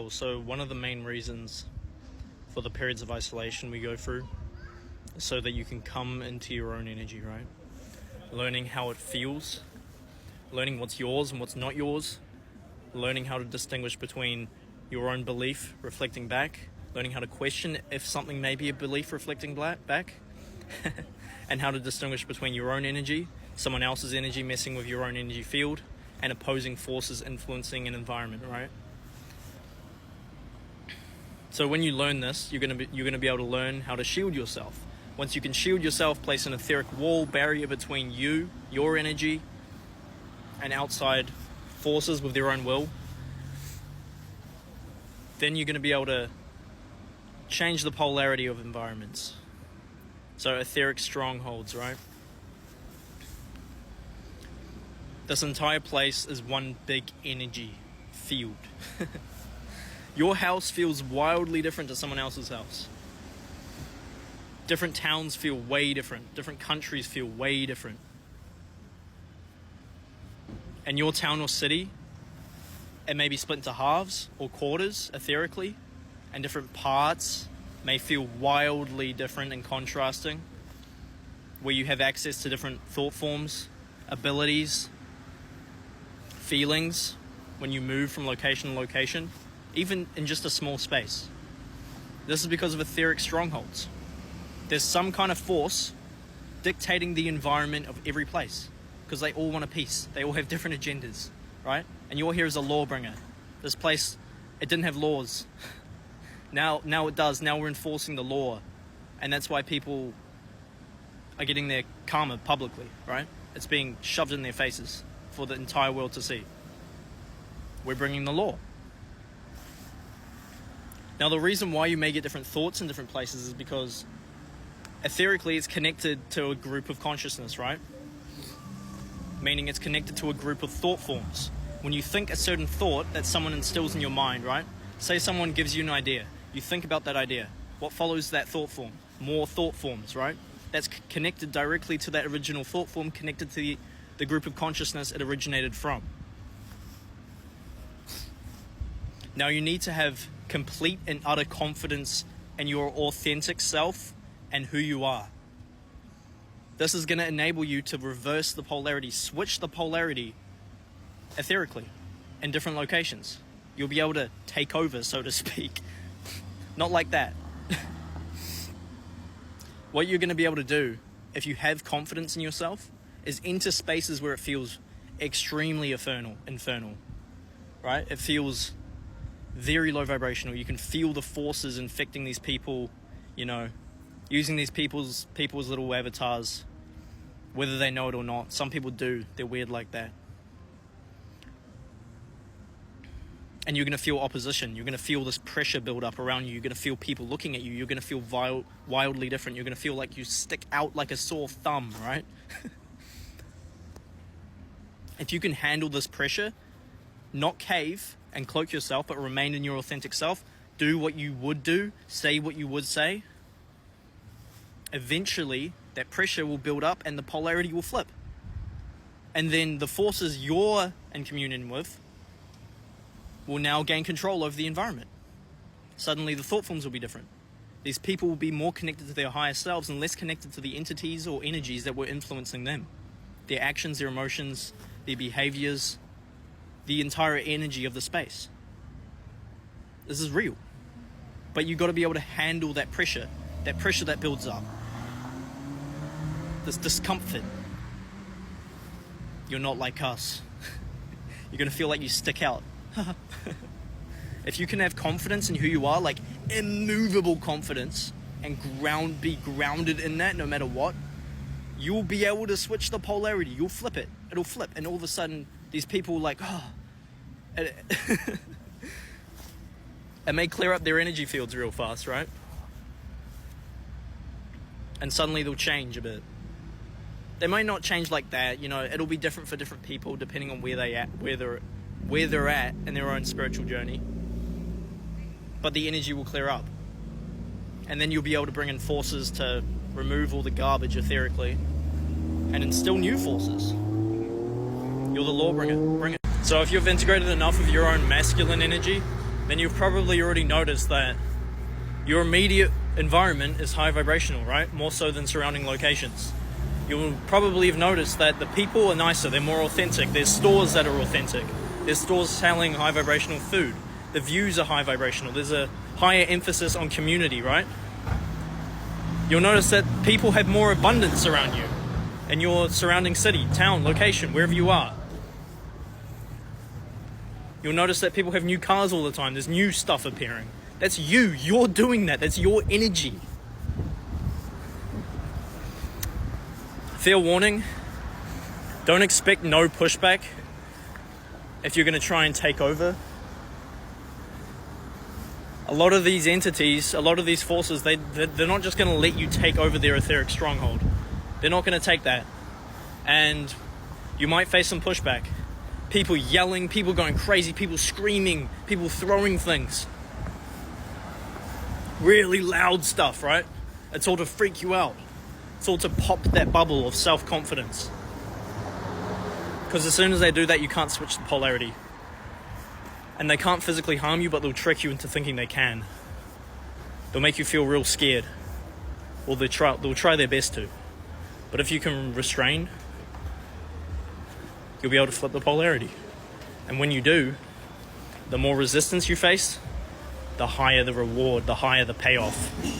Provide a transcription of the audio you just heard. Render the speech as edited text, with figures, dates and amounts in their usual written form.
So one of the main reasons for the periods of isolation we go through is so that you can come into your own energy, right? Learning how it feels, learning what's yours and what's not yours, learning how to distinguish between your own belief reflecting back, learning how to question if something may be a belief reflecting back, and how to distinguish between your own energy, someone else's energy messing with your own energy field, and opposing forces influencing an environment, right? So when you learn this, you're gonna be able to learn how to shield yourself. Once you can shield yourself, place an etheric wall, barrier between you, your energy, and outside forces with their own will, then you're going to be able to change the polarity of environments. So etheric strongholds, right? This entire place is one big energy field. Your house feels wildly different to someone else's house. Different towns feel way different. Different countries feel way different. And your town or city, it may be split into halves or quarters etherically, and different parts may feel wildly different and contrasting, where you have access to different thought forms, abilities, feelings when you move from location to location, even in just a small space. This is because of etheric strongholds. There's some kind of force dictating the environment of every place, because they all want a peace. They all have different agendas, right? And you're here as a law bringer. This place, it didn't have laws. Now it does. Now we're enforcing the law. And that's why people are getting their karma publicly, right? It's being shoved in their faces for the entire world to see. We're bringing the law. Now the reason why you may get different thoughts in different places is because etherically it's connected to a group of consciousness, right? Meaning it's connected to a group of thought forms. When you think a certain thought that someone instills in your mind, right? Say someone gives you an idea. You think about that idea. What follows that thought form? More thought forms, right? That's connected directly to that original thought form, connected to the group of consciousness it originated from. Now you need to have complete and utter confidence in your authentic self and who you are. This is going to enable you to reverse the polarity, switch the polarity etherically in different locations. You'll be able to take over, so to speak. Not like that. What you're going to be able to do, if you have confidence in yourself, is enter spaces where it feels extremely infernal, right? It feels very low vibrational. You can feel the forces infecting these people, using these people's little avatars, whether they know it or not. Some people do. They're weird like that. And you're going to feel opposition. You're going to feel this pressure build up around you. You're going to feel people looking at you. You're going to feel wildly different. You're going to feel like you stick out like a sore thumb, right? If you can handle this pressure, not cave and cloak yourself, but remain in your authentic self, do what you would do, say what you would say, eventually that pressure will build up and the polarity will flip. And then the forces you're in communion with will now gain control over the environment. Suddenly the thought forms will be different. These people will be more connected to their higher selves and less connected to the entities or energies that were influencing them. Their actions, their emotions, their behaviors, the entire energy of the space. This is real. But you've got to be able to handle that pressure that builds up. This discomfort. You're not like us. You're going to feel like you stick out. If you can have confidence in who you are, like immovable confidence, and be grounded in that no matter what, you'll be able to switch the polarity. You'll flip it. It'll flip. And all of a sudden, these people it may clear up their energy fields real fast, right? And suddenly they'll change a bit. They might not change like that, it'll be different for different people depending on where they're at in their own spiritual journey. But the energy will clear up. And then you'll be able to bring in forces to remove all the garbage etherically and instill new forces. You're the law bringer. Bring it. So if you've integrated enough of your own masculine energy then you've probably already noticed that your immediate environment is high vibrational, right? More so than surrounding locations. You'll probably have noticed that the people are nicer, they're more authentic. There's stores that are authentic. There's stores selling high vibrational food. The views are high vibrational. There's a higher emphasis on community, right? You'll notice that people have more abundance around you in your surrounding city, town, location, wherever you are. You'll notice that people have new cars all the time. There's new stuff appearing. That's you. You're doing that. That's your energy. Fair warning, don't expect no pushback if you're going to try and take over. A lot of these entities, a lot of these forces, they're not just going to let you take over their etheric stronghold. They're not going to take that. And you might face some pushback. People yelling, people going crazy, people screaming, people throwing things. Really loud stuff, right? It's all to freak you out. It's all to pop that bubble of self-confidence. Because as soon as they do that, you can't switch the polarity. And they can't physically harm you, but they'll trick you into thinking they can. They'll make you feel real scared. Or they'll try their best to. But if you can restrain, you'll be able to flip the polarity. And when you do, the more resistance you face, the higher the reward, the higher the payoff.